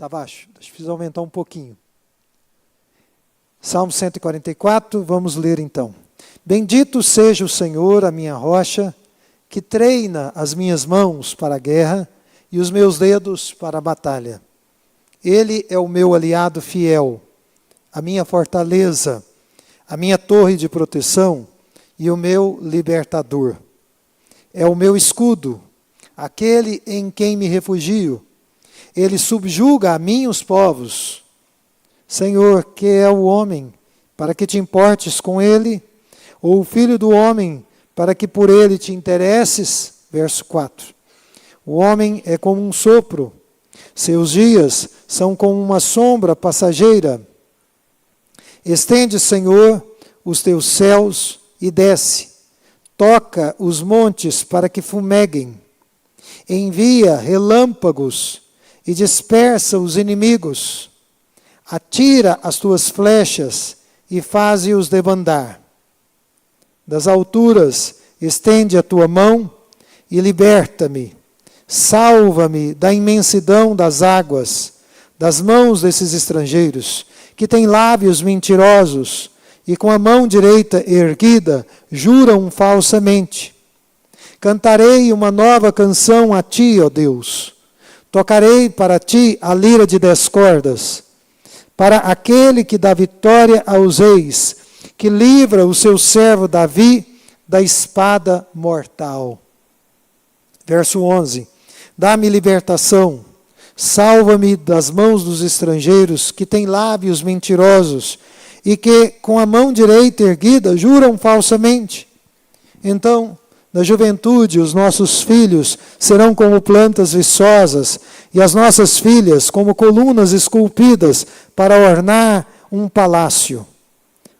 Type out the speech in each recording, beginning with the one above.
Está baixo? Deixa eu aumentar um pouquinho. Salmo 144, vamos ler então. Bendito seja o Senhor, a minha rocha, que treina as minhas mãos para a guerra e os meus dedos para a batalha. Ele é o meu aliado fiel, a minha fortaleza, a minha torre de proteção e o meu libertador. É o meu escudo, aquele em quem me refugio. Ele subjuga a mim os povos. Senhor, que é o homem, para que te importes com ele, ou o filho do homem, para que por ele te interesses? Verso 4. O homem é como um sopro, seus dias são como uma sombra passageira. Estende, Senhor, os teus céus e desce. Toca os montes para que fumeguem. Envia relâmpagos e dispersa os inimigos. Atira as tuas flechas e faze-os debandar. Das alturas estende a tua mão e liberta-me. Salva-me da imensidão das águas, das mãos desses estrangeiros, que têm lábios mentirosos e com a mão direita erguida juram falsamente. Cantarei uma nova canção a ti, ó Deus. Tocarei para ti a lira de 10 cordas. Para aquele que dá vitória aos reis, que livra o seu servo Davi da espada mortal. Verso 11. Dá-me libertação, salva-me das mãos dos estrangeiros, que têm lábios mentirosos, e que, com a mão direita erguida, juram falsamente. Então, na juventude, os nossos filhos serão como plantas viçosas, e as nossas filhas como colunas esculpidas para ornar um palácio.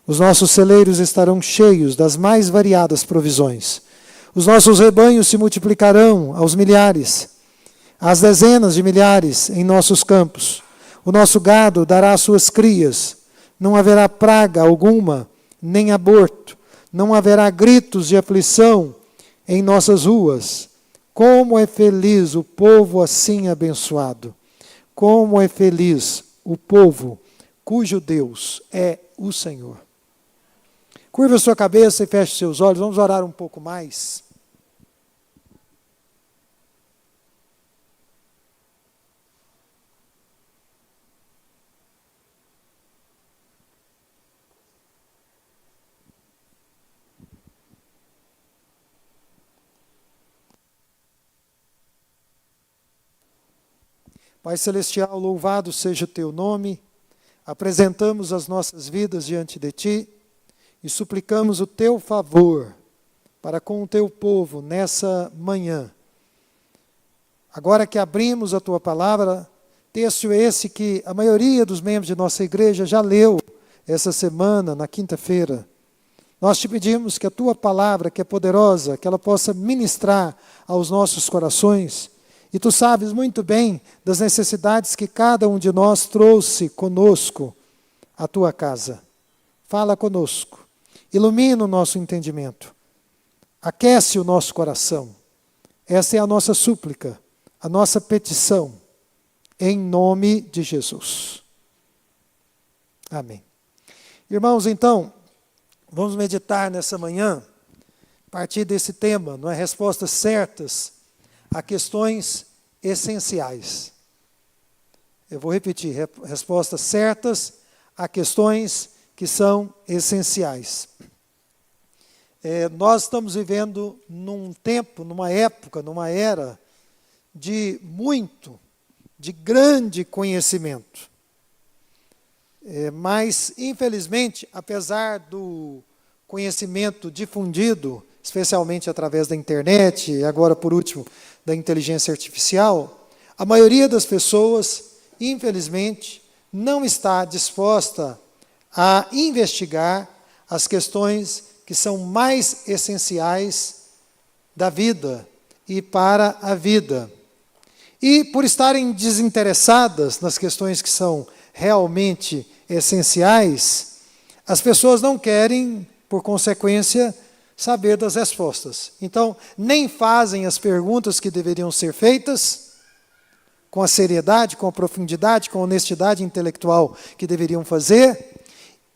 Os nossos celeiros estarão cheios das mais variadas provisões. Os nossos rebanhos se multiplicarão aos milhares, às dezenas de milhares em nossos campos. O nosso gado dará suas crias. Não haverá praga alguma, nem aborto. Não haverá gritos de aflição em nossas ruas. Como é feliz o povo assim abençoado. Como é feliz o povo cujo Deus é o Senhor. Curva a sua cabeça e feche seus olhos. Vamos orar um pouco mais. Pai Celestial, louvado seja o teu nome. Apresentamos as nossas vidas diante de ti e suplicamos o teu favor para com o teu povo nessa manhã. Agora que abrimos a tua palavra, texto esse que a maioria dos membros de nossa igreja já leu essa semana, na quinta-feira. Nós te pedimos que a tua palavra, que é poderosa, que ela possa ministrar aos nossos corações. E tu sabes muito bem das necessidades que cada um de nós trouxe conosco à tua casa. Fala conosco. Ilumina o nosso entendimento. Aquece o nosso coração. Essa é a nossa súplica, a nossa petição, em nome de Jesus. Amém. Irmãos, então, vamos meditar nessa manhã, a partir desse tema, não é? Respostas certas a questões essenciais. Eu vou repetir, respostas certas a questões que são essenciais. Nós estamos vivendo num tempo, numa época, numa era de grande conhecimento. Mas, infelizmente, apesar do conhecimento difundido, especialmente através da internet, e agora, por último, da inteligência artificial, a maioria das pessoas, infelizmente, não está disposta a investigar as questões que são mais essenciais da vida e para a vida. E por estarem desinteressadas nas questões que são realmente essenciais, as pessoas não querem, por consequência, saber das respostas. Então, nem fazem as perguntas que deveriam ser feitas, com a seriedade, com a profundidade, com a honestidade intelectual que deveriam fazer,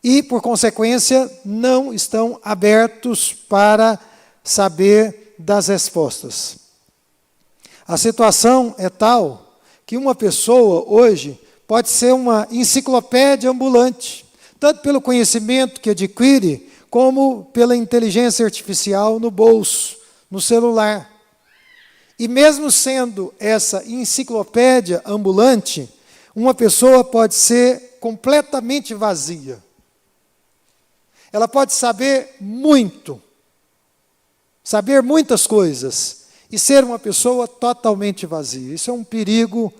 e, por consequência, não estão abertos para saber das respostas. A situação é tal que uma pessoa, hoje, pode ser uma enciclopédia ambulante, tanto pelo conhecimento que adquire, como pela inteligência artificial no bolso, no celular. E mesmo sendo essa enciclopédia ambulante, uma pessoa pode ser completamente vazia. Ela pode saber muito, saber muitas coisas, e ser uma pessoa totalmente vazia. Isso é um perigo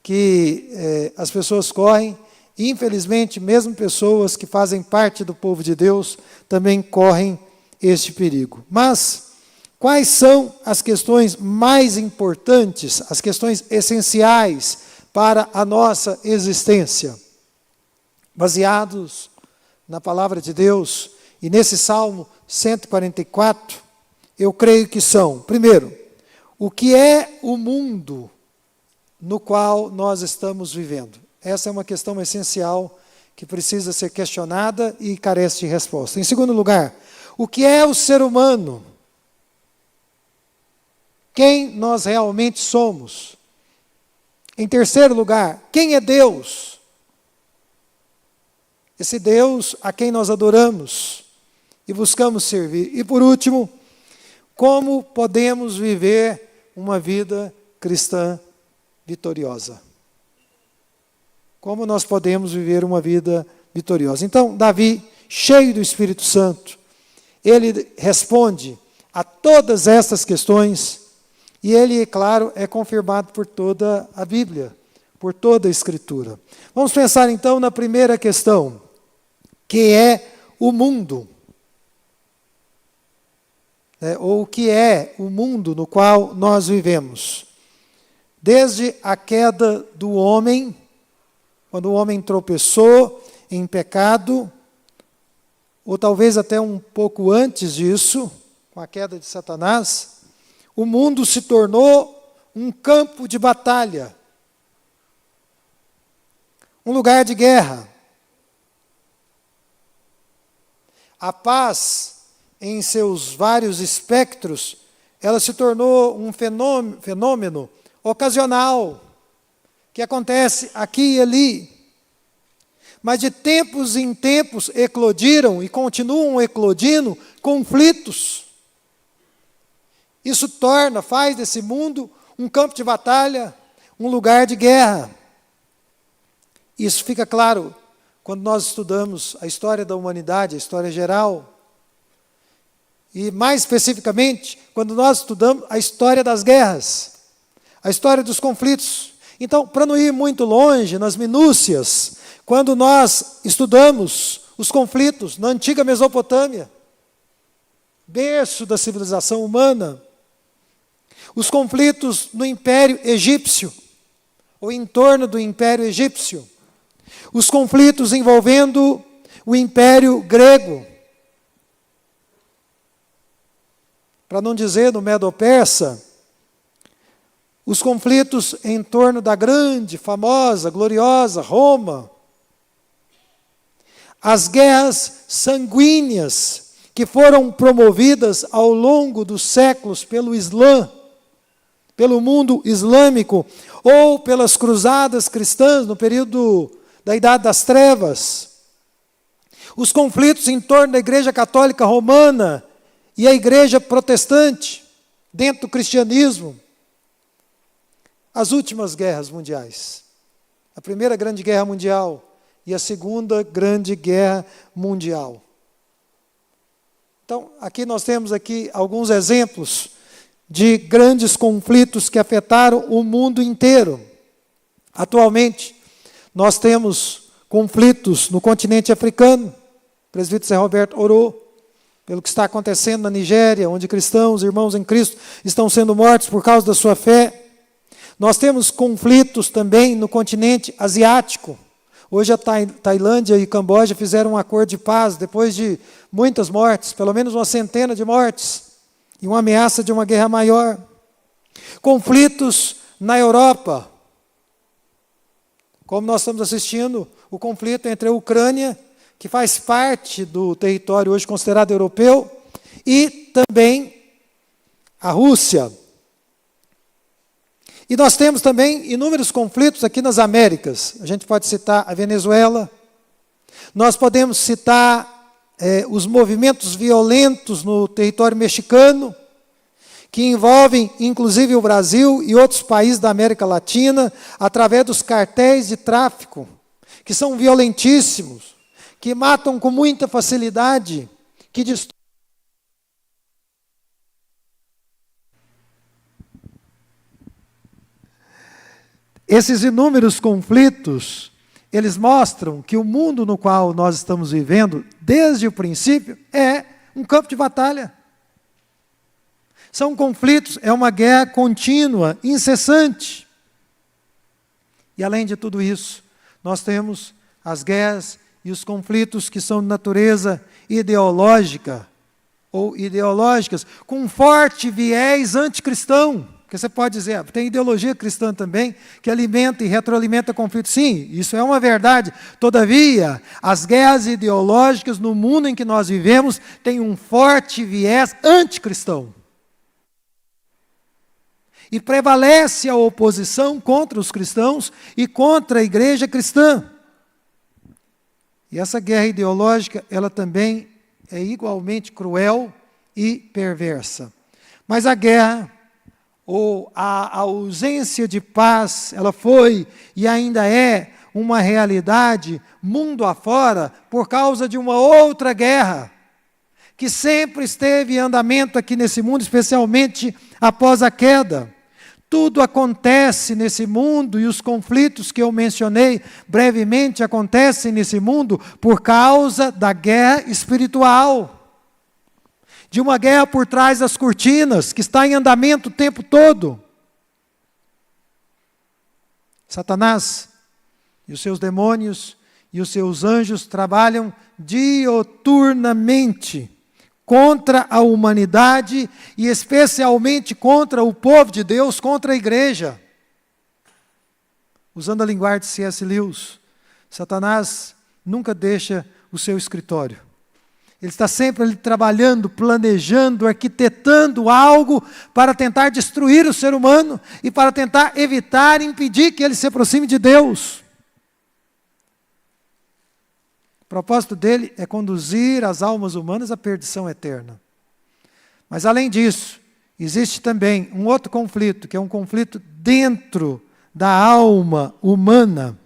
que as pessoas correm, e infelizmente, mesmo pessoas que fazem parte do povo de Deus, também correm este perigo. Mas quais são as questões mais importantes, as questões essenciais para a nossa existência? Baseados na palavra de Deus e nesse Salmo 144, eu creio que são, primeiro, o que é o mundo no qual nós estamos vivendo? Essa é uma questão essencial que precisa ser questionada e carece de resposta. Em segundo lugar, o que é o ser humano? Quem nós realmente somos? Em terceiro lugar, quem é Deus? Esse Deus a quem nós adoramos e buscamos servir. E por último, como podemos viver uma vida cristã vitoriosa? Como nós podemos viver uma vida vitoriosa? Então, Davi, cheio do Espírito Santo, ele responde a todas essas questões, e ele, claro, é confirmado por toda a Bíblia, por toda a Escritura. Vamos pensar então na primeira questão, que é o mundo. Ou o que é o mundo no qual nós vivemos. Desde a queda do homem, quando o homem tropeçou em pecado, ou talvez até um pouco antes disso, com a queda de Satanás, o mundo se tornou um campo de batalha, um lugar de guerra. A paz, em seus vários espectros, ela se tornou um fenômeno ocasional, que acontece aqui e ali. Mas de tempos em tempos eclodiram e continuam eclodindo conflitos. Isso faz desse mundo um campo de batalha, um lugar de guerra. Isso fica claro quando nós estudamos a história da humanidade, a história geral. E mais especificamente, quando nós estudamos a história das guerras, a história dos conflitos. Então, para não ir muito longe nas minúcias, quando nós estudamos os conflitos na antiga Mesopotâmia, berço da civilização humana, os conflitos no Império Egípcio, ou em torno do Império Egípcio, os conflitos envolvendo o Império Grego, para não dizer no Medo-Persa, os conflitos em torno da grande, famosa, gloriosa Roma, as guerras sanguíneas que foram promovidas ao longo dos séculos pelo Islã, pelo mundo islâmico, ou pelas cruzadas cristãs no período da Idade das Trevas, os conflitos em torno da Igreja Católica Romana e a Igreja Protestante, dentro do cristianismo, as últimas guerras mundiais, a Primeira Grande Guerra Mundial e a Segunda Grande Guerra Mundial. Então, aqui nós temos alguns exemplos de grandes conflitos que afetaram o mundo inteiro. Atualmente, nós temos conflitos no continente africano. O presbítero Zé Roberto orou pelo que está acontecendo na Nigéria, onde cristãos, irmãos em Cristo, estão sendo mortos por causa da sua fé. Nós temos conflitos também no continente asiático. Hoje a Tailândia e Camboja fizeram um acordo de paz depois de muitas mortes, pelo menos uma centena de mortes, e uma ameaça de uma guerra maior. Conflitos na Europa, como nós estamos assistindo o conflito entre a Ucrânia, que faz parte do território hoje considerado europeu, e também a Rússia. E nós temos também inúmeros conflitos aqui nas Américas. A gente pode citar a Venezuela, nós podemos citar os movimentos violentos no território mexicano, que envolvem inclusive o Brasil e outros países da América Latina, através dos cartéis de tráfico, que são violentíssimos, que matam com muita facilidade, que destroem. Esses inúmeros conflitos, eles mostram que o mundo no qual nós estamos vivendo, desde o princípio, é um campo de batalha. São conflitos, é uma guerra contínua, incessante. E além de tudo isso, nós temos as guerras e os conflitos que são de natureza ideológica, ou ideológicas, com forte viés anticristão. Porque você pode dizer, tem ideologia cristã também, que alimenta e retroalimenta conflitos. Sim, isso é uma verdade. Todavia, as guerras ideológicas no mundo em que nós vivemos têm um forte viés anticristão. E prevalece a oposição contra os cristãos e contra a igreja cristã. E essa guerra ideológica, ela também é igualmente cruel e perversa. Mas a guerra, ou a ausência de paz, ela foi e ainda é uma realidade mundo afora por causa de uma outra guerra, que sempre esteve em andamento aqui nesse mundo, especialmente após a queda. Tudo acontece nesse mundo e os conflitos que eu mencionei brevemente acontecem nesse mundo por causa da guerra espiritual. De uma guerra por trás das cortinas, que está em andamento o tempo todo. Satanás e os seus demônios e os seus anjos trabalham dioturnamente contra a humanidade e especialmente contra o povo de Deus, contra a igreja. Usando a linguagem de C.S. Lewis, Satanás nunca deixa o seu escritório. Ele está sempre ali trabalhando, planejando, arquitetando algo para tentar destruir o ser humano e para tentar evitar, impedir que ele se aproxime de Deus. O propósito dele é conduzir as almas humanas à perdição eterna. Mas além disso, existe também um outro conflito, que é um conflito dentro da alma humana,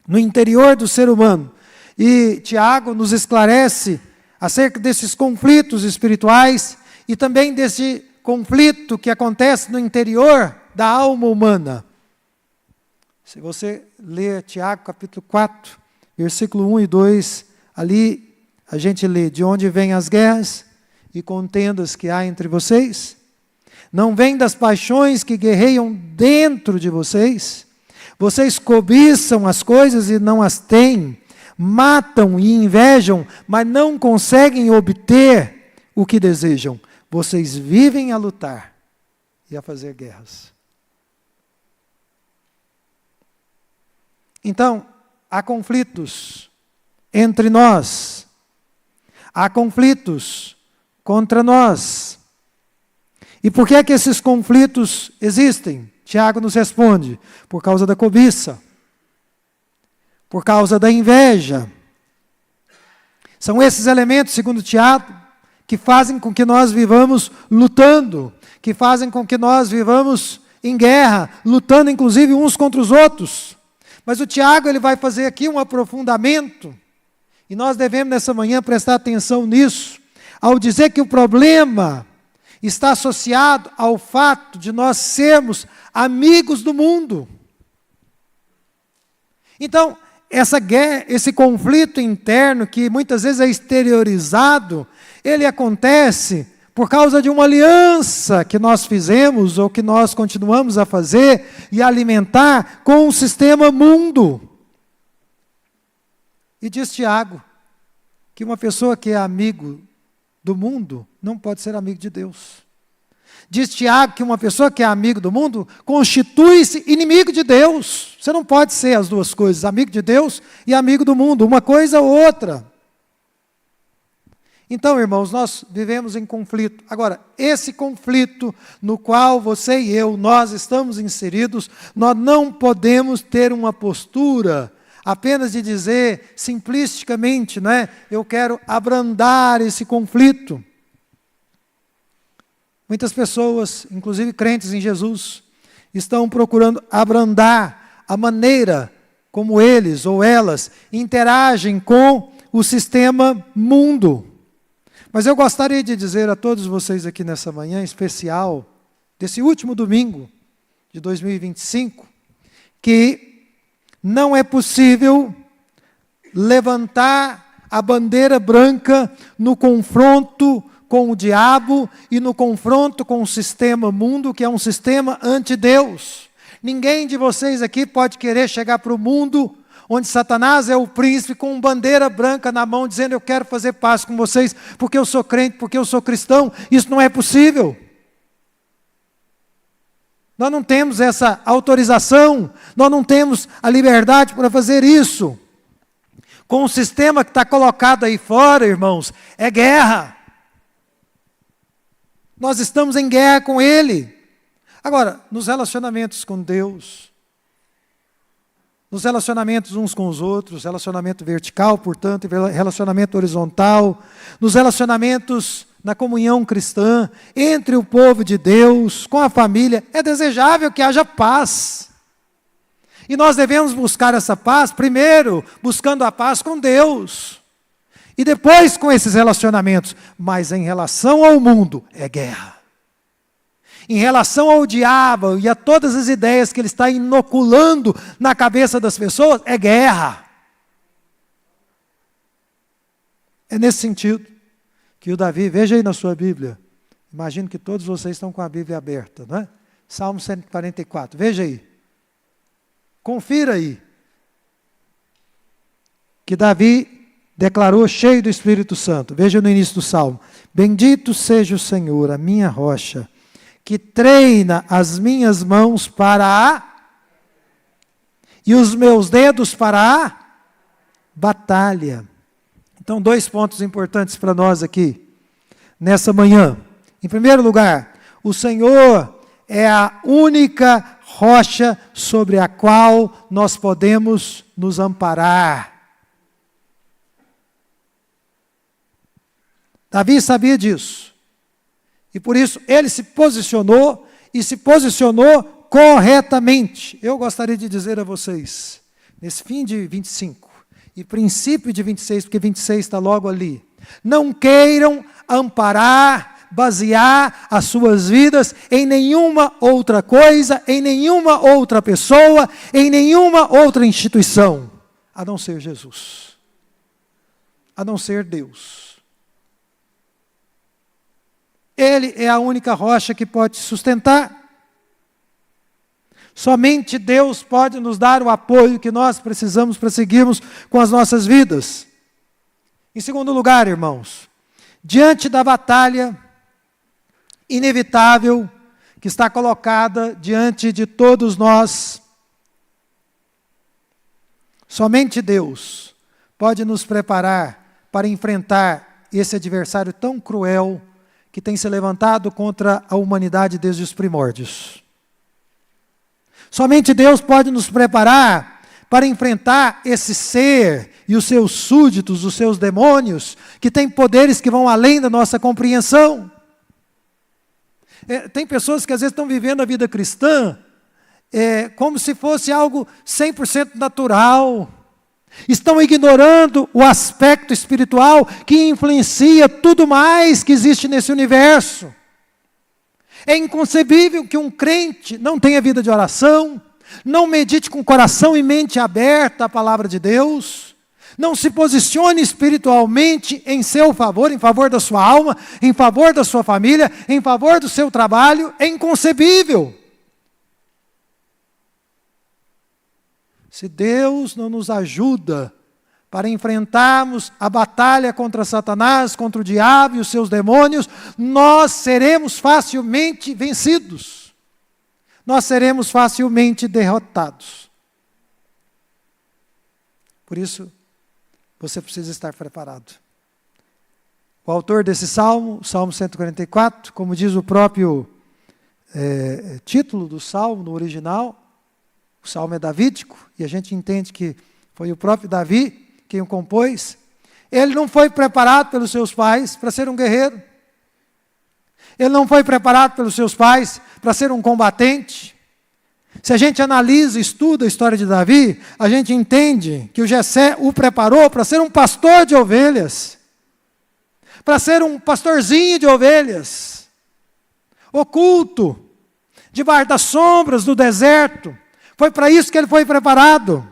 no interior do ser humano. E Tiago nos esclarece acerca desses conflitos espirituais e também desse conflito que acontece no interior da alma humana. Se você ler Tiago capítulo 4, versículo 1 e 2, ali a gente lê: de onde vêm as guerras e contendas que há entre vocês? Não vêm das paixões que guerreiam dentro de vocês? Vocês cobiçam as coisas e não as têm, matam e invejam, mas não conseguem obter o que desejam. Vocês vivem a lutar e a fazer guerras. Então, há conflitos entre nós, há conflitos contra nós. E por que é que esses conflitos existem? Tiago nos responde: por causa da cobiça, por causa da inveja. São esses elementos, segundo Tiago, que fazem com que nós vivamos lutando, que fazem com que nós vivamos em guerra, lutando inclusive uns contra os outros. Mas o Tiago, ele vai fazer aqui um aprofundamento, e nós devemos nessa manhã prestar atenção nisso, ao dizer que o problema está associado ao fato de nós sermos amigos do mundo. Então, essa guerra, esse conflito interno que muitas vezes é exteriorizado, ele acontece por causa de uma aliança que nós fizemos ou que nós continuamos a fazer e alimentar com o sistema mundo. E diz Tiago que uma pessoa que é amigo do mundo não pode ser amigo de Deus. Diz Tiago que uma pessoa que é amigo do mundo constitui-se inimigo de Deus. Você não pode ser as duas coisas, amigo de Deus e amigo do mundo, uma coisa ou outra. Então, irmãos, nós vivemos em conflito. Agora, esse conflito no qual você e eu, nós estamos inseridos, nós não podemos ter uma postura apenas de dizer simplisticamente, não é? Eu quero abrandar esse conflito. Muitas pessoas, inclusive crentes em Jesus, estão procurando abrandar a maneira como eles ou elas interagem com o sistema mundo. Mas eu gostaria de dizer a todos vocês aqui nessa manhã especial, desse último domingo de 2025, que não é possível levantar a bandeira branca no confronto com o diabo e no confronto com o sistema mundo, que é um sistema anti-Deus. Ninguém de vocês aqui pode querer chegar para o mundo onde Satanás é o príncipe com bandeira branca na mão, dizendo eu quero fazer paz com vocês, porque eu sou crente, porque eu sou cristão. Isso não é possível. Nós não temos essa autorização, nós não temos a liberdade para fazer isso. Com o sistema que está colocado aí fora, irmãos, é guerra. Nós estamos em guerra com ele. Agora, nos relacionamentos com Deus, nos relacionamentos uns com os outros, relacionamento vertical, portanto, relacionamento horizontal, nos relacionamentos na comunhão cristã, entre o povo de Deus, com a família, é desejável que haja paz. E nós devemos buscar essa paz, primeiro, buscando a paz com Deus. E depois com esses relacionamentos. Mas em relação ao mundo, é guerra. Em relação ao diabo e a todas as ideias que ele está inoculando na cabeça das pessoas, é guerra. É nesse sentido que o Davi, veja aí na sua Bíblia, imagino que todos vocês estão com a Bíblia aberta, não é? Salmo 144, veja aí. Confira aí. Que Davi declarou cheio do Espírito Santo. Veja no início do Salmo. Bendito seja o Senhor, a minha rocha, que treina as minhas mãos para e os meus dedos para a batalha. Então, 2 pontos importantes para nós aqui, nessa manhã. Em primeiro lugar, o Senhor é a única rocha sobre a qual nós podemos nos amparar. Davi sabia disso. E por isso ele se posicionou e se posicionou corretamente. Eu gostaria de dizer a vocês, nesse fim de 25 e princípio de 26, porque 26 está logo ali, não queiram amparar, basear as suas vidas em nenhuma outra coisa, em nenhuma outra pessoa, em nenhuma outra instituição, a não ser Jesus, a não ser Deus. Ele é a única rocha que pode sustentar. Somente Deus pode nos dar o apoio que nós precisamos para seguirmos com as nossas vidas. Em segundo lugar, irmãos, diante da batalha inevitável que está colocada diante de todos nós, somente Deus pode nos preparar para enfrentar esse adversário tão cruel que tem se levantado contra a humanidade desde os primórdios. Somente Deus pode nos preparar para enfrentar esse ser e os seus súditos, os seus demônios, que têm poderes que vão além da nossa compreensão. Tem pessoas que às vezes estão vivendo a vida cristã como se fosse algo 100% natural. Estão ignorando o aspecto espiritual que influencia tudo mais que existe nesse universo. É inconcebível que um crente não tenha vida de oração, não medite com coração e mente aberta à palavra de Deus, não se posicione espiritualmente em seu favor, em favor da sua alma, em favor da sua família, em favor do seu trabalho. É inconcebível. Se Deus não nos ajuda para enfrentarmos a batalha contra Satanás, contra o diabo e os seus demônios, nós seremos facilmente vencidos. Nós seremos facilmente derrotados. Por isso, você precisa estar preparado. O autor desse salmo, o Salmo 144, como diz o próprio título do salmo no original, o salmo é davídico, e a gente entende que foi o próprio Davi quem o compôs. Ele não foi preparado pelos seus pais para ser um guerreiro. Ele não foi preparado pelos seus pais para ser um combatente. Se a gente analisa e estuda a história de Davi, a gente entende que o Jessé o preparou para ser um pastor de ovelhas, para ser um pastorzinho de ovelhas, oculto, debaixo das sombras do deserto. Foi para isso que ele foi preparado.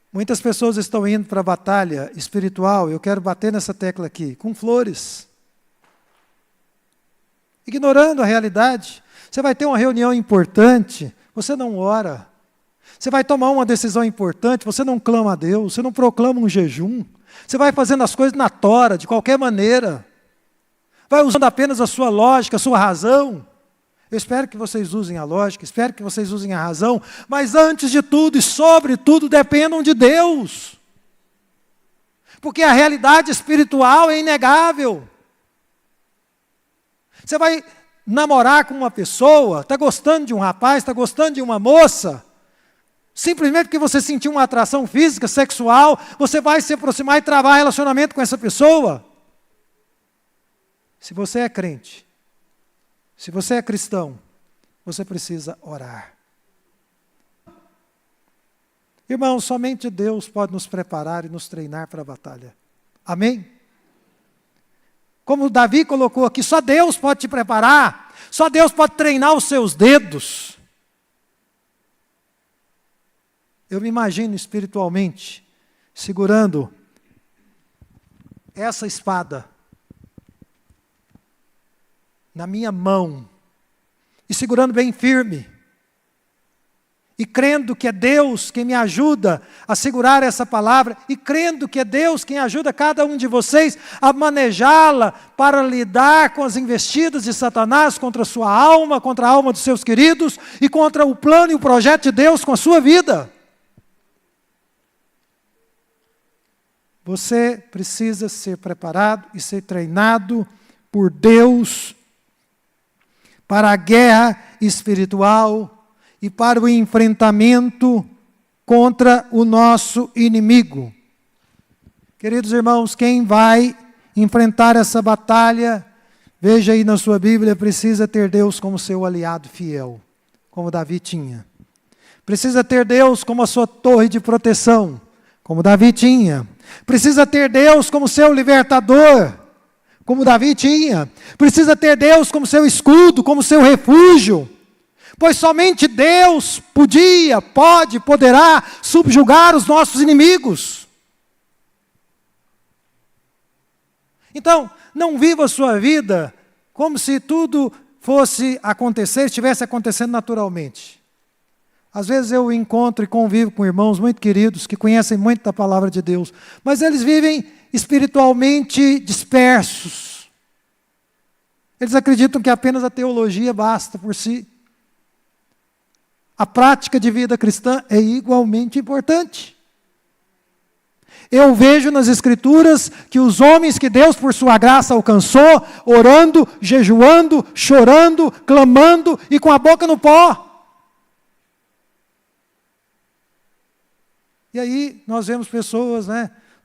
Muitas pessoas estão indo para a batalha espiritual, eu quero bater nessa tecla aqui, com flores. Ignorando a realidade. Você vai ter uma reunião importante, você não ora. Você vai tomar uma decisão importante, você não clama a Deus, você não proclama um jejum. Você vai fazendo as coisas na tora, de qualquer maneira. Vai usando apenas a sua lógica, a sua razão. Eu espero que vocês usem a lógica, espero que vocês usem a razão, mas antes de tudo e sobretudo dependam de Deus. Porque a realidade espiritual é inegável. Você vai namorar com uma pessoa, está gostando de um rapaz, está gostando de uma moça, simplesmente porque você sentiu uma atração física, sexual, você vai se aproximar e travar relacionamento com essa pessoa. Se você é crente, se você é cristão, você precisa orar. Irmãos, somente Deus pode nos preparar e nos treinar para a batalha. Amém? Como Davi colocou aqui, só Deus pode te preparar, só Deus pode treinar os seus dedos. Eu me imagino espiritualmente, segurando essa espada na minha mão, e segurando bem firme, e crendo que é Deus quem me ajuda a segurar essa palavra, e crendo que é Deus quem ajuda cada um de vocês a manejá-la para lidar com as investidas de Satanás contra a sua alma, contra a alma dos seus queridos, e contra o plano e o projeto de Deus com a sua vida. Você precisa ser preparado e ser treinado por Deus para a guerra espiritual e para o enfrentamento contra o nosso inimigo. Queridos irmãos, quem vai enfrentar essa batalha, veja aí na sua Bíblia, precisa ter Deus como seu aliado fiel, como Davi tinha. Precisa ter Deus como a sua torre de proteção, como Davi tinha. Precisa ter Deus como seu libertador, como Davi tinha. Precisa ter Deus como seu escudo, como seu refúgio. Pois somente Deus poderá subjugar os nossos inimigos. Então, não viva a sua vida como se tudo fosse acontecer, estivesse acontecendo naturalmente. Às vezes eu encontro e convivo com irmãos muito queridos, que conhecem muito da palavra de Deus, mas eles vivem espiritualmente dispersos. Eles acreditam que apenas a teologia basta por si. A prática de vida cristã é igualmente importante. Eu vejo nas Escrituras que os homens que Deus, por sua graça, alcançou, orando, jejuando, chorando, clamando e com a boca no pó. E aí nós vemos pessoas,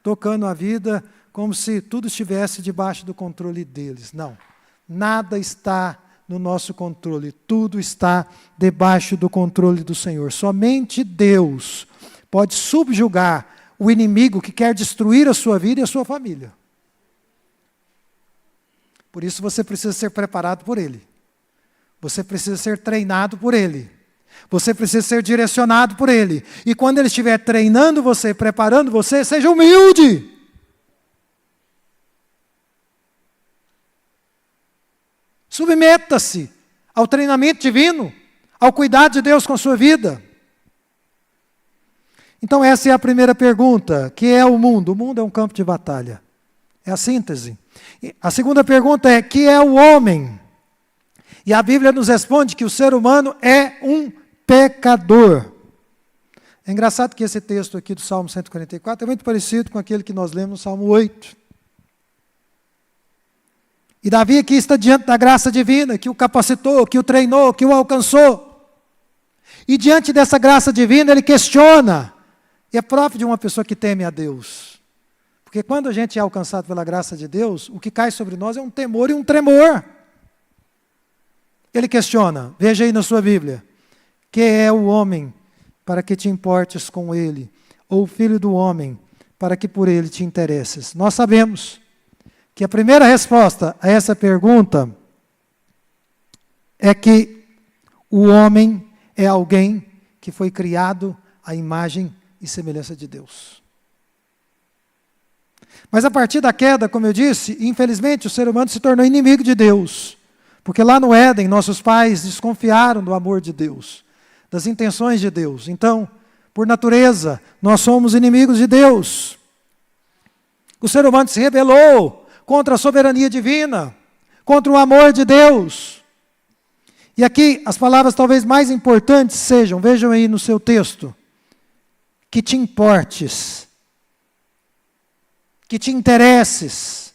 tocando a vida como se tudo estivesse debaixo do controle deles. Não, nada está no nosso controle, tudo está debaixo do controle do Senhor. Somente Deus pode subjugar o inimigo que quer destruir a sua vida e a sua família. Por isso você precisa ser preparado por Ele. Você precisa ser treinado por Ele. Você precisa ser direcionado por Ele. E quando Ele estiver treinando você, preparando você, seja humilde. Submeta-se ao treinamento divino, ao cuidado de Deus com a sua vida. Então essa é a primeira pergunta, que é o mundo? O mundo é um campo de batalha. É a síntese. A segunda pergunta é, que é o homem? E a Bíblia nos responde que o ser humano é um pecador. É engraçado que esse texto aqui do Salmo 144 é muito parecido com aquele que nós lemos no Salmo 8. E Davi aqui está diante da graça divina, que o capacitou, que o treinou, que o alcançou. E diante dessa graça divina, ele questiona. E é próprio de uma pessoa que teme a Deus. Porque quando a gente é alcançado pela graça de Deus, o que cai sobre nós é um temor e um tremor. Ele questiona, veja aí na sua Bíblia, que é o homem para que te importes com ele, ou o filho do homem para que por ele te interesses. Nós sabemos que a primeira resposta a essa pergunta é que o homem é alguém que foi criado à imagem e semelhança de Deus. Mas a partir da queda, como eu disse, infelizmente o ser humano se tornou inimigo de Deus. Porque lá no Éden, nossos pais desconfiaram do amor de Deus, das intenções de Deus. Então, por natureza, nós somos inimigos de Deus. O ser humano se rebelou contra a soberania divina, contra o amor de Deus. E aqui, as palavras talvez mais importantes sejam, vejam aí no seu texto, que te importes, que te interesses.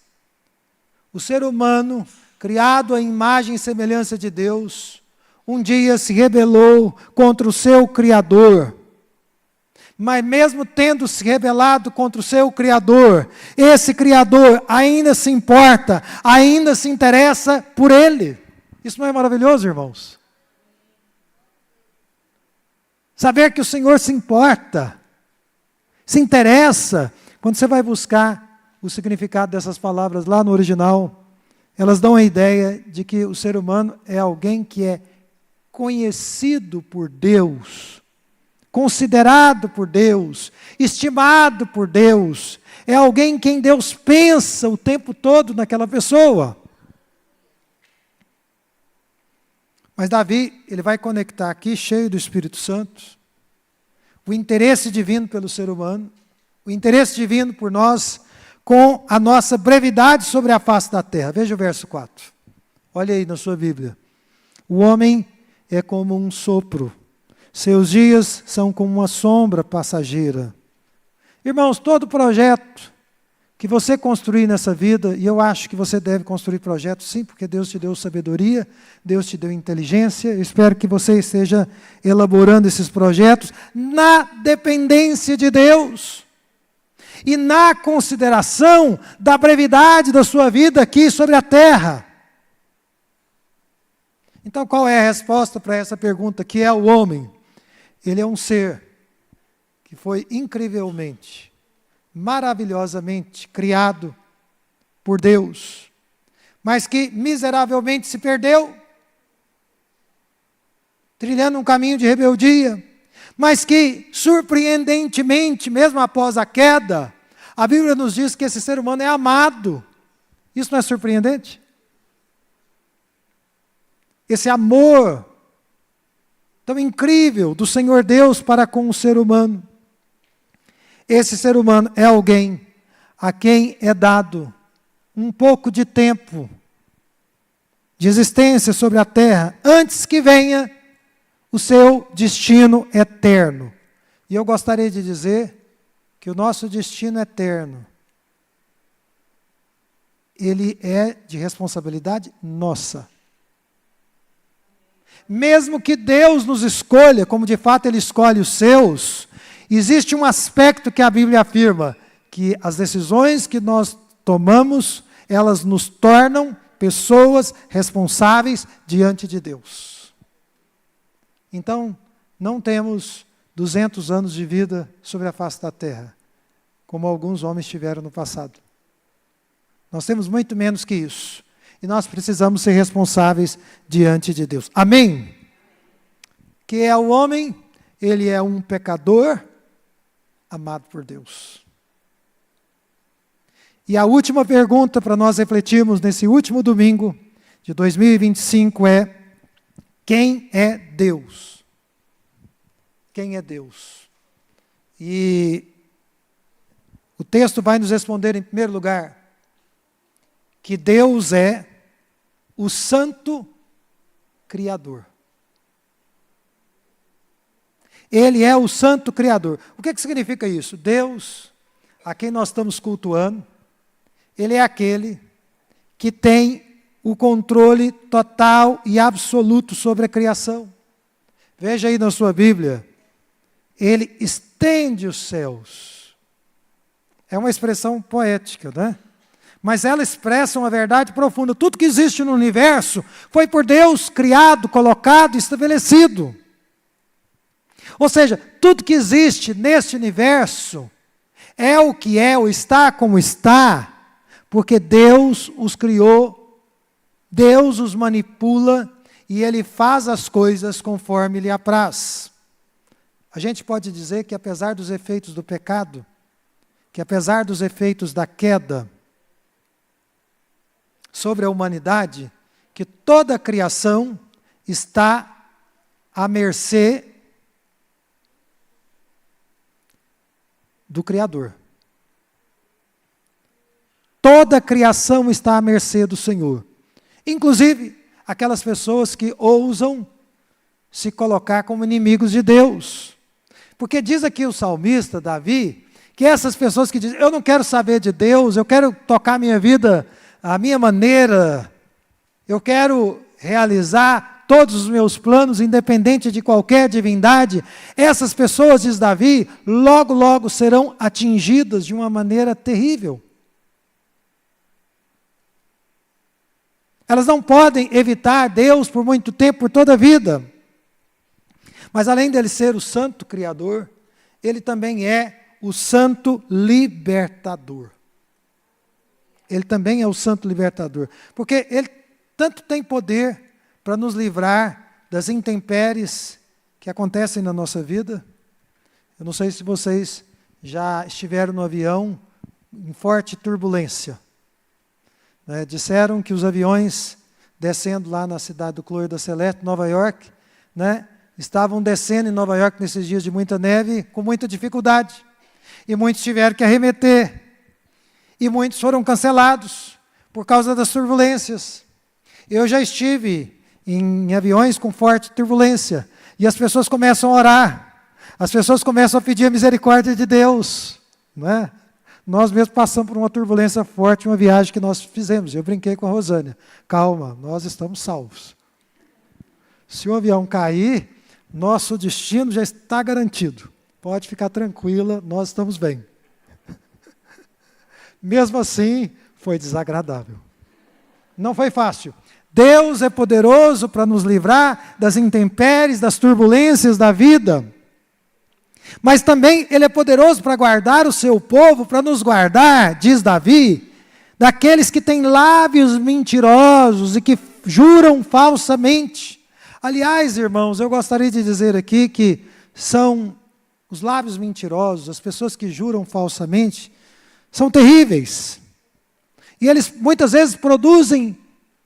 O ser humano, criado à imagem e semelhança de Deus, um dia se rebelou contra o seu Criador. Mas mesmo tendo se rebelado contra o seu Criador, esse Criador ainda se importa, ainda se interessa por ele. Isso não é maravilhoso, irmãos? Saber que o Senhor se importa, se interessa. Quando você vai buscar o significado dessas palavras lá no original, elas dão a ideia de que o ser humano é alguém que é conhecido por Deus, considerado por Deus, estimado por Deus. É alguém em quem Deus pensa o tempo todo naquela pessoa. Mas Davi, ele vai conectar aqui, cheio do Espírito Santo, o interesse divino pelo ser humano, o interesse divino por nós, com a nossa brevidade sobre a face da terra. Veja o verso 4. Olha aí na sua Bíblia. O homem é como um sopro. Seus dias são como uma sombra passageira. Irmãos, todo projeto que você construir nessa vida, e eu acho que você deve construir projetos sim, porque Deus te deu sabedoria, Deus te deu inteligência, eu espero que você esteja elaborando esses projetos na dependência de Deus. E na consideração da brevidade da sua vida aqui sobre a terra. Então, qual é a resposta para essa pergunta? Que é o homem? Ele é um ser que foi incrivelmente, maravilhosamente criado por Deus, mas que miseravelmente se perdeu, trilhando um caminho de rebeldia, mas que, surpreendentemente, mesmo após a queda, a Bíblia nos diz que esse ser humano é amado. Isso não é surpreendente? Esse amor tão incrível do Senhor Deus para com o ser humano. Esse ser humano é alguém a quem é dado um pouco de tempo de existência sobre a terra, antes que venha o seu destino eterno. E eu gostaria de dizer que o nosso destino eterno, ele é de responsabilidade nossa. Mesmo que Deus nos escolha, como de fato Ele escolhe os seus, existe um aspecto que a Bíblia afirma, que as decisões que nós tomamos, elas nos tornam pessoas responsáveis diante de Deus. Então, não temos 200 anos de vida sobre a face da terra, como alguns homens tiveram no passado. Nós temos muito menos que isso. E nós precisamos ser responsáveis diante de Deus. Amém? Que é o homem, ele é um pecador amado por Deus. E a última pergunta para nós refletirmos nesse último domingo de 2025 é: Quem é Deus? Quem é Deus? E o texto vai nos responder, em primeiro lugar, que Deus é o Santo Criador. Ele é o Santo Criador. O que significa isso? Deus, a quem nós estamos cultuando, Ele é aquele que tem o controle total e absoluto sobre a criação. Veja aí na sua Bíblia, Ele estende os céus. É uma expressão poética, né? Mas ela expressa uma verdade profunda. Tudo que existe no universo foi por Deus criado, colocado, estabelecido. Ou seja, tudo que existe neste universo é o que é, ou está como está, porque Deus os criou, Deus os manipula e Ele faz as coisas conforme lhe apraz. A gente pode dizer que apesar dos efeitos do pecado, que apesar dos efeitos da queda sobre a humanidade, que toda a criação está à mercê do Criador. Toda a criação está à mercê do Senhor. Inclusive, aquelas pessoas que ousam se colocar como inimigos de Deus. Porque diz aqui o salmista, Davi, que essas pessoas que dizem, eu não quero saber de Deus, eu quero tocar a minha vida à minha maneira, eu quero realizar todos os meus planos, independente de qualquer divindade, essas pessoas, diz Davi, logo, logo serão atingidas de uma maneira terrível. Elas não podem evitar Deus por muito tempo, por toda a vida. Mas além dele ser o Santo Criador, Ele também é o Santo Libertador. Ele também é o Santo Libertador. Porque Ele tanto tem poder para nos livrar das intempéries que acontecem na nossa vida. Eu não sei se vocês já estiveram no avião em forte turbulência. Disseram que os aviões descendo lá na cidade do Cloir da Celeste, Nova York, estavam descendo em Nova York nesses dias de muita neve, com muita dificuldade. E muitos tiveram que arremeter. E muitos foram cancelados por causa das turbulências. Eu já estive em aviões com forte turbulência. E as pessoas começam a orar. As pessoas começam a pedir a misericórdia de Deus. Não é? Nós mesmos passamos por uma turbulência forte em uma viagem que nós fizemos. Eu brinquei com a Rosânia. Calma, nós estamos salvos. Se o avião cair, nosso destino já está garantido. Pode ficar tranquila, nós estamos bem. Mesmo assim, foi desagradável. Não foi fácil. Deus é poderoso para nos livrar das intempéries, das turbulências da vida. Mas também Ele é poderoso para guardar o seu povo, para nos guardar, diz Davi, daqueles que têm lábios mentirosos e que juram falsamente. Aliás, irmãos, eu gostaria de dizer aqui que são os lábios mentirosos, as pessoas que juram falsamente, são terríveis. E eles muitas vezes produzem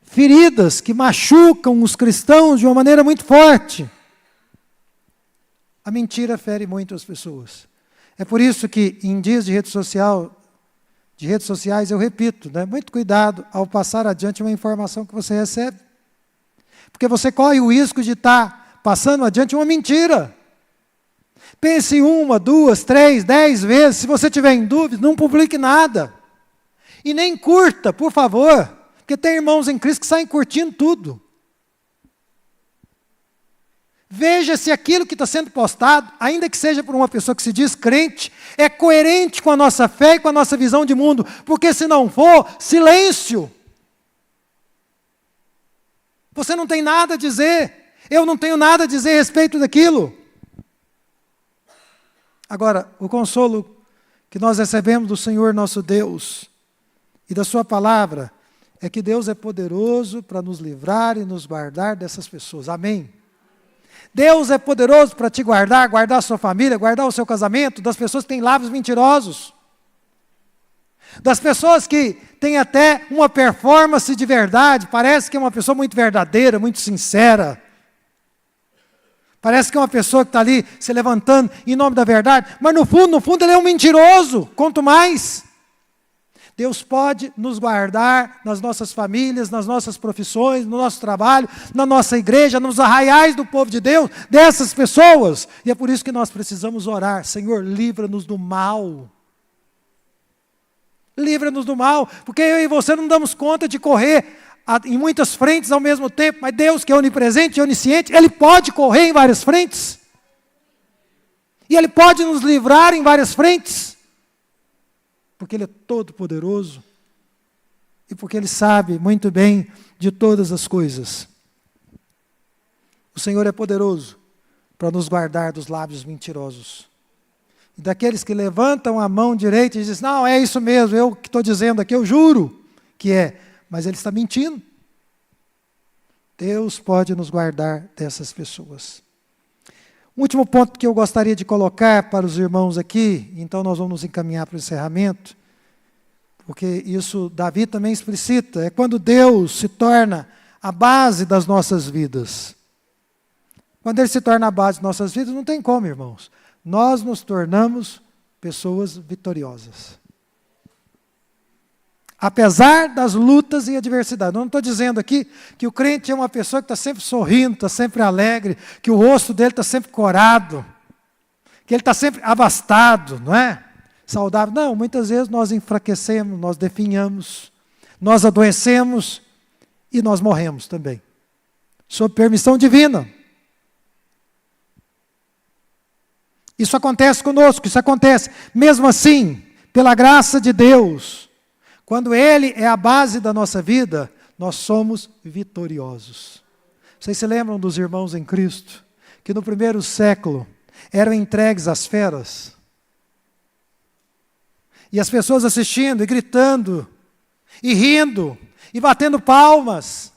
feridas que machucam os cristãos de uma maneira muito forte. A mentira fere muito as pessoas. É por isso que em dias de redes sociais, eu repito, muito cuidado ao passar adiante uma informação que você recebe. Porque você corre o risco de estar passando adiante uma mentira. Pense 1, 2, 3, 10 vezes. Se você tiver em dúvida, não publique nada. E nem curta, por favor. Porque tem irmãos em Cristo que saem curtindo tudo. Veja se aquilo que está sendo postado, ainda que seja por uma pessoa que se diz crente, é coerente com a nossa fé e com a nossa visão de mundo. Porque se não for, silêncio. Você não tem nada a dizer. Eu não tenho nada a dizer a respeito daquilo. Agora, o consolo que nós recebemos do Senhor nosso Deus e da Sua palavra é que Deus é poderoso para nos livrar e nos guardar dessas pessoas. Amém? Deus é poderoso para te guardar, guardar a sua família, guardar o seu casamento, das pessoas que têm lábios mentirosos. Das pessoas que têm até uma performance de verdade, parece que é uma pessoa muito verdadeira, muito sincera. Parece que é uma pessoa que está ali se levantando em nome da verdade, mas no fundo ele é um mentiroso, quanto mais. Deus pode nos guardar nas nossas famílias, nas nossas profissões, no nosso trabalho, na nossa igreja, nos arraiais do povo de Deus, dessas pessoas. E é por isso que nós precisamos orar. Senhor, livra-nos do mal. Livra-nos do mal, porque eu e você não damos conta de correr em muitas frentes ao mesmo tempo, mas Deus, que é onipresente e onisciente, Ele pode correr em várias frentes. E Ele pode nos livrar em várias frentes. Porque Ele é todo poderoso. E porque Ele sabe muito bem de todas as coisas. O Senhor é poderoso para nos guardar dos lábios mentirosos. E daqueles que levantam a mão direita e dizem, não, é isso mesmo, eu que estou dizendo aqui, eu juro que é. Mas ele está mentindo. Deus pode nos guardar dessas pessoas. Um último ponto que eu gostaria de colocar para os irmãos aqui, então nós vamos nos encaminhar para o encerramento, porque isso Davi também explicita, é quando Deus se torna a base das nossas vidas. Quando Ele se torna a base das nossas vidas, não tem como, irmãos. Nós nos tornamos pessoas vitoriosas. Apesar das lutas e adversidades. Eu não estou dizendo aqui que o crente é uma pessoa que está sempre sorrindo, está sempre alegre, que o rosto dele está sempre corado, que ele está sempre abastado, não é? Saudável. Não, muitas vezes nós enfraquecemos, nós definhamos, nós adoecemos e nós morremos também. Sob permissão divina. Isso acontece conosco, isso acontece. Mesmo assim, pela graça de Deus, quando Ele é a base da nossa vida, nós somos vitoriosos. Vocês se lembram dos irmãos em Cristo, que no primeiro século eram entregues às feras? E as pessoas assistindo e gritando, e rindo, e batendo palmas.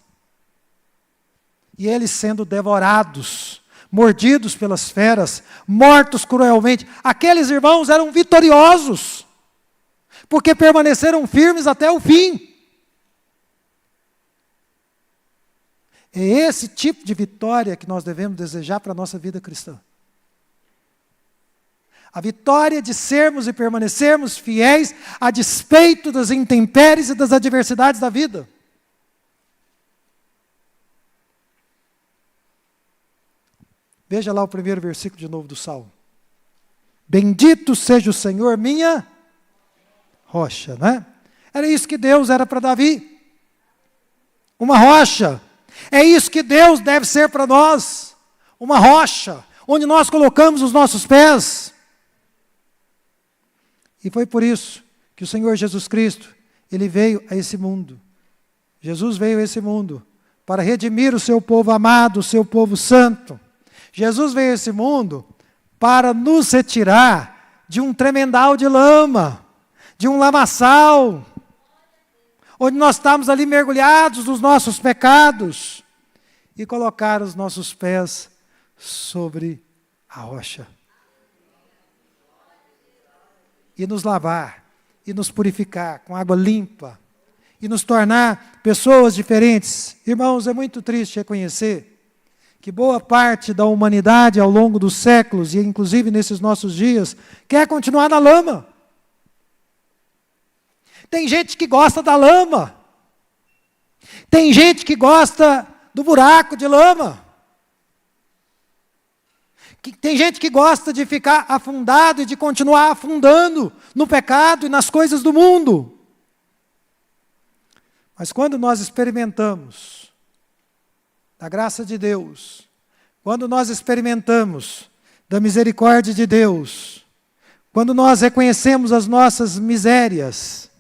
E eles sendo devorados, mordidos pelas feras, mortos cruelmente. Aqueles irmãos eram vitoriosos, porque permaneceram firmes até o fim. É esse tipo de vitória que nós devemos desejar para a nossa vida cristã. A vitória de sermos e permanecermos fiéis a despeito das intempéries e das adversidades da vida. Veja lá o primeiro versículo de novo do Salmo. Bendito seja o Senhor, minha rocha, né? Era isso que Deus era para Davi. Uma rocha. É isso que Deus deve ser para nós. Uma rocha, onde nós colocamos os nossos pés. E foi por isso que o Senhor Jesus Cristo, Ele veio a esse mundo. Jesus veio a esse mundo para redimir o seu povo amado, o seu povo santo. Jesus veio a esse mundo para nos retirar de um tremendal de lama, de um lamaçal, onde nós estávamos ali mergulhados nos nossos pecados, e colocar os nossos pés sobre a rocha. E nos lavar, e nos purificar com água limpa, e nos tornar pessoas diferentes. Irmãos, é muito triste reconhecer que boa parte da humanidade ao longo dos séculos, e inclusive nesses nossos dias, quer continuar na lama. Tem gente que gosta da lama. Tem gente que gosta do buraco de lama. Tem gente que gosta de ficar afundado e de continuar afundando no pecado e nas coisas do mundo. Mas quando nós experimentamos da graça de Deus, quando nós experimentamos da misericórdia de Deus, quando nós reconhecemos as nossas misérias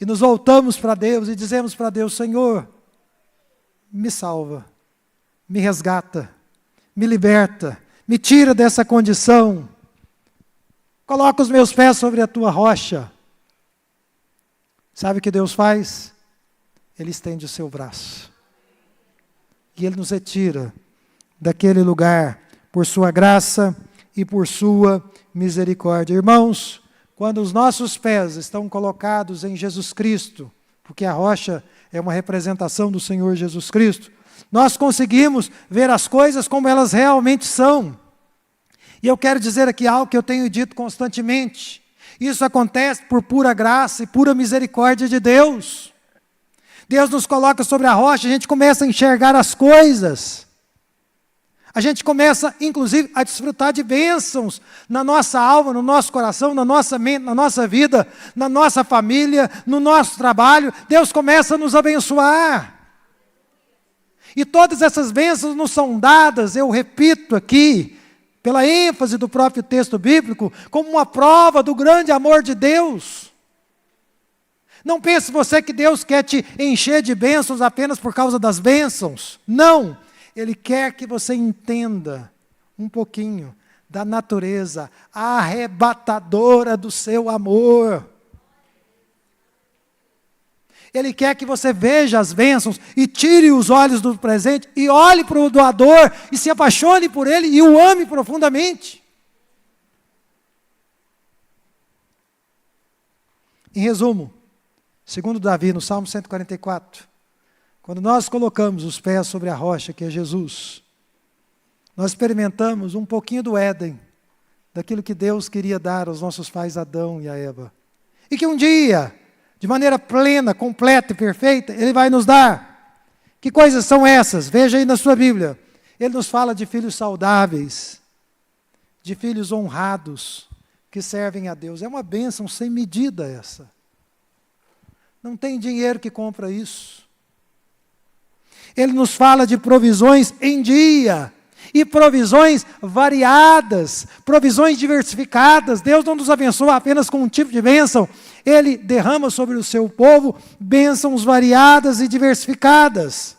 e nos voltamos para Deus e dizemos para Deus, Senhor, me salva, me resgata, me liberta, me tira dessa condição, coloca os meus pés sobre a tua rocha. Sabe o que Deus faz? Ele estende o seu braço. E Ele nos retira daquele lugar por sua graça e por sua misericórdia. Irmãos, quando os nossos pés estão colocados em Jesus Cristo, porque a rocha é uma representação do Senhor Jesus Cristo, Nós conseguimos ver as coisas como elas realmente são. E eu quero dizer aqui algo que eu tenho dito constantemente. Isso acontece por pura graça e pura misericórdia de Deus. Deus nos coloca sobre a rocha, a gente começa a enxergar as coisas. A gente começa, inclusive, a desfrutar de bênçãos na nossa alma, no nosso coração, na nossa mente, na nossa vida, na nossa família, no nosso trabalho. Deus começa a nos abençoar. E todas essas bênçãos nos são dadas, eu repito aqui, pela ênfase do próprio texto bíblico, como uma prova do grande amor de Deus. Não pense você que Deus quer te encher de bênçãos apenas por causa das bênçãos. Não. Ele quer que você entenda um pouquinho da natureza arrebatadora do seu amor. Ele quer que você veja as bênçãos e tire os olhos do presente e olhe para o doador e se apaixone por ele e o ame profundamente. Em resumo, segundo Davi, no Salmo 144, quando nós colocamos os pés sobre a rocha, que é Jesus, nós experimentamos um pouquinho do Éden, daquilo que Deus queria dar aos nossos pais Adão e a Eva. E que um dia, de maneira plena, completa e perfeita, Ele vai nos dar. Que coisas são essas? Veja aí na sua Bíblia. Ele nos fala de filhos saudáveis, de filhos honrados, que servem a Deus. É uma bênção sem medida essa. Não tem dinheiro que compra isso. Ele nos fala de provisões em dia, e provisões variadas, provisões diversificadas. Deus não nos abençoa apenas com um tipo de bênção, Ele derrama sobre o seu povo bênçãos variadas e diversificadas.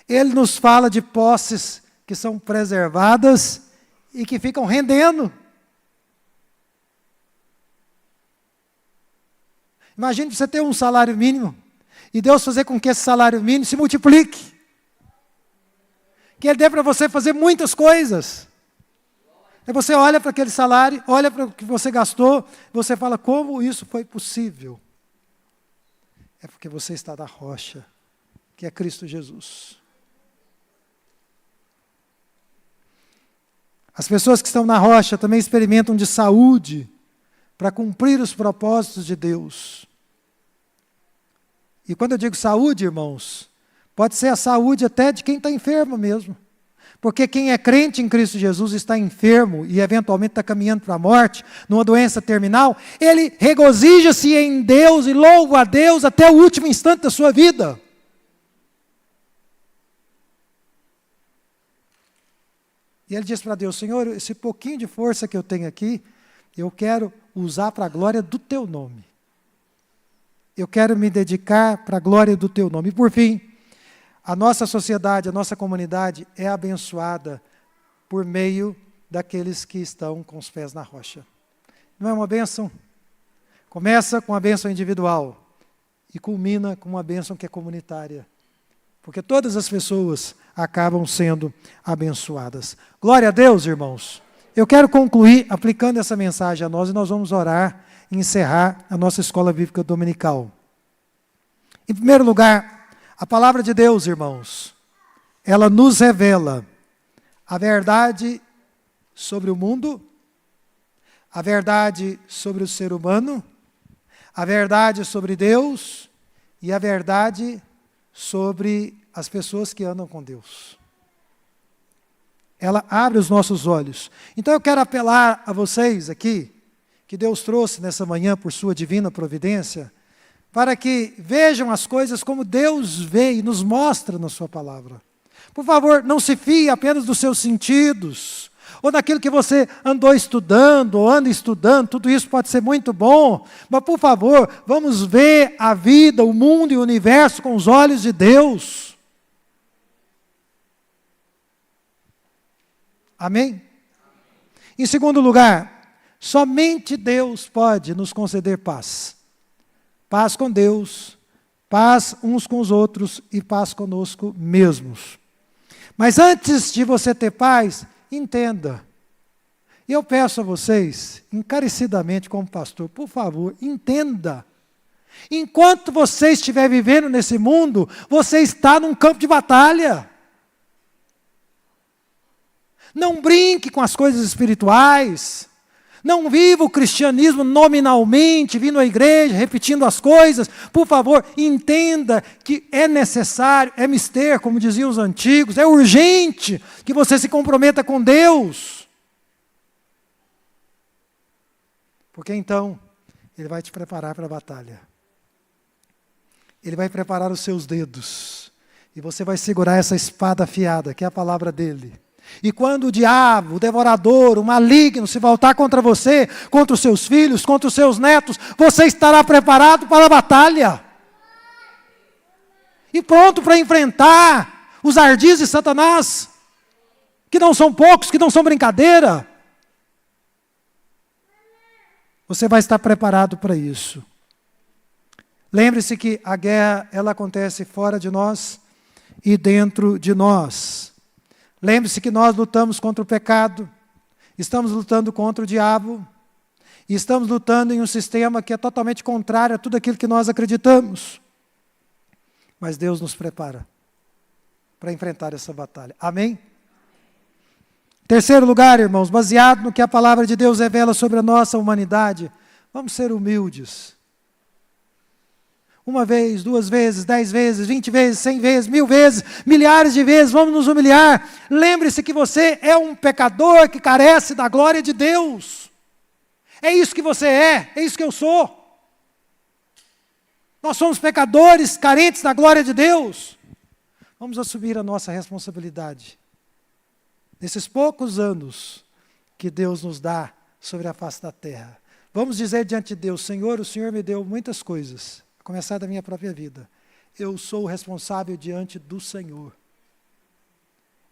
Ele nos fala de posses que são preservadas e que ficam rendendo. Imagine você ter um salário mínimo, e Deus fazer com que esse salário mínimo se multiplique. Que Ele dê para você fazer muitas coisas. Aí você olha para aquele salário, olha para o que você gastou, você fala, como isso foi possível? É porque você está na rocha, que é Cristo Jesus. As pessoas que estão na rocha também experimentam de saúde para cumprir os propósitos de Deus. E quando eu digo saúde, irmãos, pode ser a saúde até de quem está enfermo mesmo. Porque quem é crente em Cristo Jesus está enfermo e eventualmente está caminhando para a morte, numa doença terminal, ele regozija-se em Deus e louva a Deus até o último instante da sua vida. E ele diz para Deus, Senhor, esse pouquinho de força que eu tenho aqui, eu quero usar para a glória do Teu nome. Eu quero me dedicar para a glória do Teu nome. E por fim, a nossa sociedade, a nossa comunidade é abençoada por meio daqueles que estão com os pés na rocha. Não é uma bênção? Começa com a bênção individual e culmina com uma bênção que é comunitária. Porque todas as pessoas acabam sendo abençoadas. Glória a Deus, irmãos. Eu quero concluir aplicando essa mensagem a nós e nós vamos orar e encerrar a nossa escola bíblica dominical. Em primeiro lugar, a palavra de Deus, irmãos, ela nos revela a verdade sobre o mundo, a verdade sobre o ser humano, a verdade sobre Deus e a verdade sobre as pessoas que andam com Deus. Ela abre os nossos olhos. Então eu quero apelar a vocês aqui, que Deus trouxe nessa manhã por sua divina providência, para que vejam as coisas como Deus vê e nos mostra na sua palavra. Por favor, não se fie apenas dos seus sentidos, ou daquilo que você andou estudando, ou anda estudando, tudo isso pode ser muito bom, mas por favor, vamos ver a vida, o mundo e o universo com os olhos de Deus. Amém? Em segundo lugar, somente Deus pode nos conceder paz. Paz com Deus, paz uns com os outros e paz conosco mesmos. Mas antes de você ter paz, entenda. E eu peço a vocês, encarecidamente como pastor, por favor, entenda Enquanto você estiver vivendo nesse mundo, você está num campo de batalha. Não brinque com as coisas espirituais. Não viva o cristianismo nominalmente, vindo à igreja, repetindo as coisas. Por favor, entenda que é necessário, é mister, como diziam os antigos, é urgente que você se comprometa com Deus. Porque então, Ele vai te preparar para a batalha. Ele vai preparar os seus dedos. E você vai segurar essa espada afiada, que é a palavra dEle. E quando o diabo, o devorador, o maligno se voltar contra você, contra os seus filhos, contra os seus netos, você estará preparado para a batalha. E pronto para enfrentar os ardis de Satanás, que não são poucos, que não são brincadeira. Você vai estar preparado para isso. Lembre-se que a guerra, ela acontece fora de nós e dentro de nós. Lembre-se que nós lutamos contra o pecado, estamos lutando contra o diabo, e estamos lutando em um sistema que é totalmente contrário a tudo aquilo que nós acreditamos. Mas Deus nos prepara para enfrentar essa batalha. Amém? Terceiro lugar, irmãos, baseado no que a palavra de Deus revela sobre a nossa humanidade, vamos ser humildes. Uma vez, 2 vezes, 10 vezes, 20 vezes, 100 vezes, 1000 vezes, milhares de vezes, vamos nos humilhar. Lembre-se que você é um pecador que carece da glória de Deus. É isso que você é isso que eu sou. Nós somos pecadores carentes da glória de Deus. Vamos assumir a nossa responsabilidade. Nesses poucos anos que Deus nos dá sobre a face da terra. Vamos dizer diante de Deus, Senhor, o Senhor me deu muitas coisas. A começar da minha própria vida. Eu sou o responsável diante do Senhor.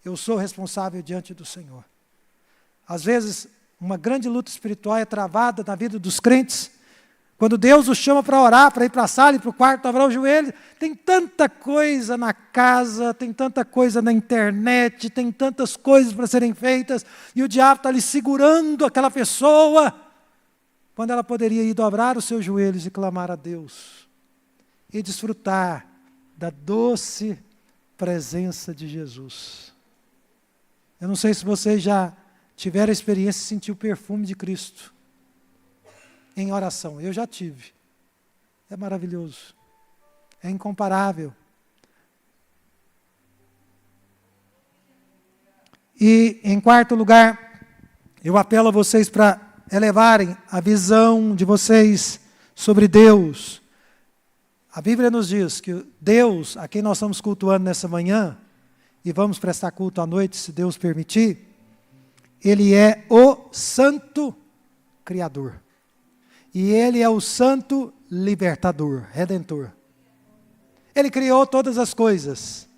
Eu sou responsável diante do Senhor. Às vezes, uma grande luta espiritual é travada na vida dos crentes. Quando Deus os chama para orar, para ir para a sala, ir para o quarto, dobrar o joelho, tem tanta coisa na casa, tem tanta coisa na internet, tem tantas coisas para serem feitas, e o diabo está ali segurando aquela pessoa, quando ela poderia ir dobrar os seus joelhos e clamar a Deus. E desfrutar da doce presença de Jesus. Eu não sei se vocês já tiveram a experiência de sentir o perfume de Cristo em oração. Eu já tive. É maravilhoso. É incomparável. E, em quarto lugar, eu apelo a vocês para elevarem a visão de vocês sobre Deus. A Bíblia nos diz que Deus, a quem nós estamos cultuando nessa manhã, e vamos prestar culto à noite, se Deus permitir, Ele é o Santo Criador. E Ele é o Santo Libertador, Redentor. Ele criou todas as coisas.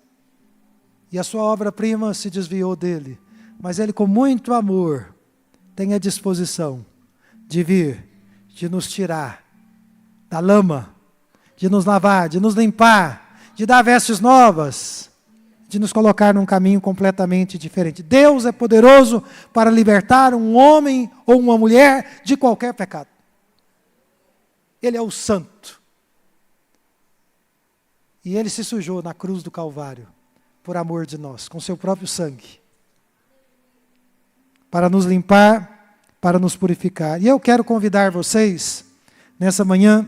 E a sua obra-prima se desviou dele. Mas Ele, com muito amor, tem a disposição de vir, de nos tirar da lama, de nos lavar, de nos limpar, de dar vestes novas, de nos colocar num caminho completamente diferente. Deus é poderoso para libertar um homem ou uma mulher de qualquer pecado. Ele é o santo. E Ele se sujou na cruz do Calvário, por amor de nós, com seu próprio sangue, para nos limpar, para nos purificar. E eu quero convidar vocês, nessa manhã,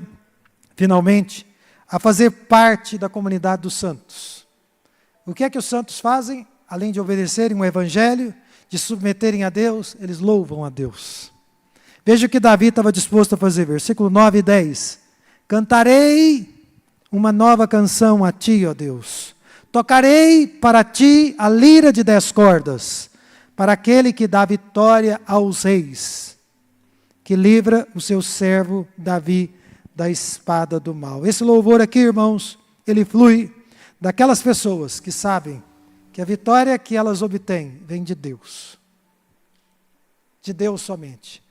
finalmente, a fazer parte da comunidade dos santos. O que é que os santos fazem? Além de obedecerem o Evangelho, de submeterem a Deus, eles louvam a Deus. Veja o que Davi estava disposto a fazer, versículo 9 e 10. Cantarei uma nova canção a ti, ó Deus. Tocarei para ti a lira de 10 cordas, para aquele que dá vitória aos reis, que livra o seu servo Davi da espada do mal. Esse louvor aqui, irmãos, ele flui daquelas pessoas que sabem que a vitória que elas obtêm vem de Deus. De Deus somente.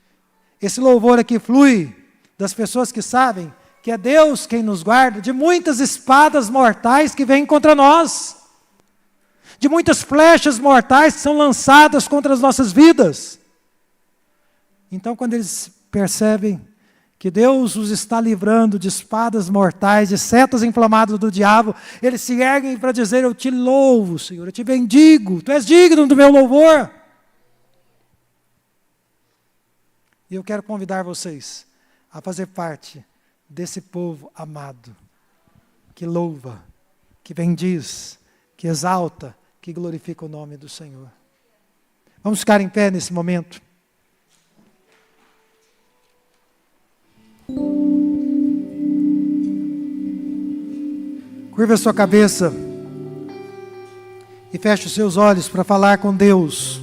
Esse louvor aqui flui das pessoas que sabem que é Deus quem nos guarda de muitas espadas mortais que vêm contra nós. De muitas flechas mortais que são lançadas contra as nossas vidas. Então, quando eles percebem que Deus os está livrando de espadas mortais, de setas inflamadas do diabo, eles se erguem para dizer: eu te louvo, Senhor, eu te bendigo, tu és digno do meu louvor. E eu quero convidar vocês a fazer parte desse povo amado, que louva, que bendiz, que exalta, que glorifica o nome do Senhor. Vamos ficar em pé nesse momento. Curva a sua cabeça e feche os seus olhos para falar com Deus.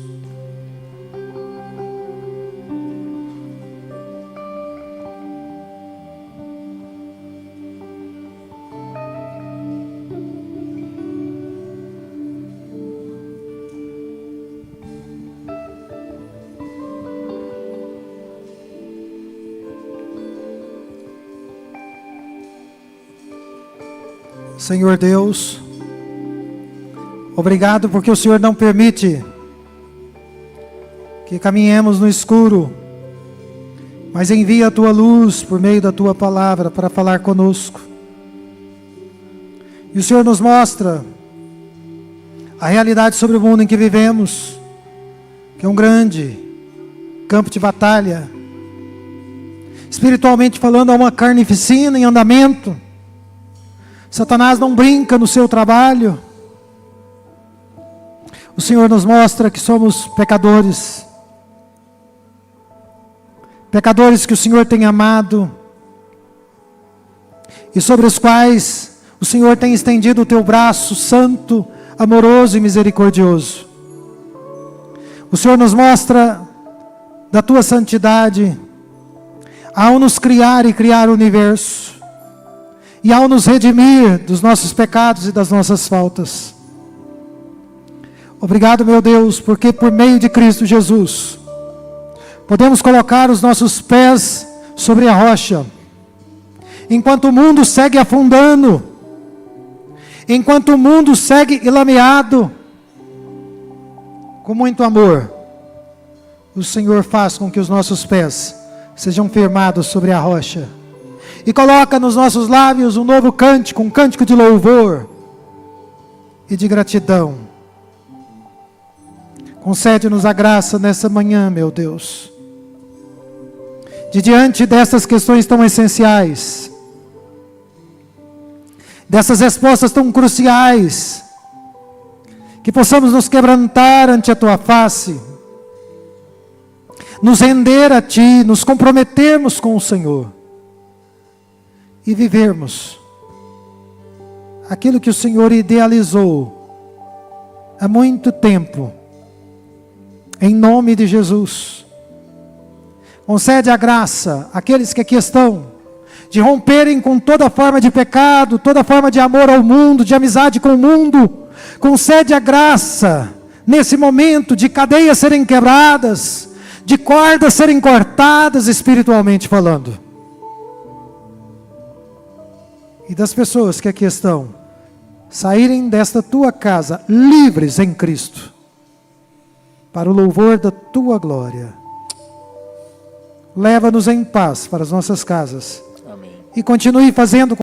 Senhor Deus, obrigado porque o Senhor não permite que caminhemos no escuro, mas envia a Tua luz por meio da Tua palavra para falar conosco. E o Senhor nos mostra a realidade sobre o mundo em que vivemos, que é um grande campo de batalha. Espiritualmente falando, há uma carnificina em andamento. Satanás não brinca no seu trabalho. O Senhor nos mostra que somos pecadores. Pecadores que o Senhor tem amado. E sobre os quais o Senhor tem estendido o teu braço santo, amoroso e misericordioso. O Senhor nos mostra da tua santidade ao nos criar e criar o universo. E ao nos redimir dos nossos pecados e das nossas faltas. Obrigado, meu Deus, porque por meio de Cristo Jesus, podemos colocar os nossos pés sobre a rocha. Enquanto o mundo segue afundando, enquanto o mundo segue ilameado, com muito amor, o Senhor faz com que os nossos pés sejam firmados sobre a rocha. E coloca nos nossos lábios um novo cântico, um cântico de louvor e de gratidão. Concede-nos a graça nessa manhã, meu Deus, de diante dessas questões tão essenciais, dessas respostas tão cruciais, que possamos nos quebrantar ante a Tua face, nos render a Ti, nos comprometermos com o Senhor, e vivermos aquilo que o Senhor idealizou há muito tempo, em nome de Jesus. Concede a graça àqueles que aqui estão, de romperem com toda forma de pecado, toda forma de amor ao mundo, de amizade com o mundo. Concede a graça, nesse momento, de cadeias serem quebradas, de cordas serem cortadas, espiritualmente falando. E das pessoas que aqui estão, saírem desta Tua casa, livres em Cristo, para o louvor da Tua glória. Leva-nos em paz para as nossas casas. Amém. E continue fazendo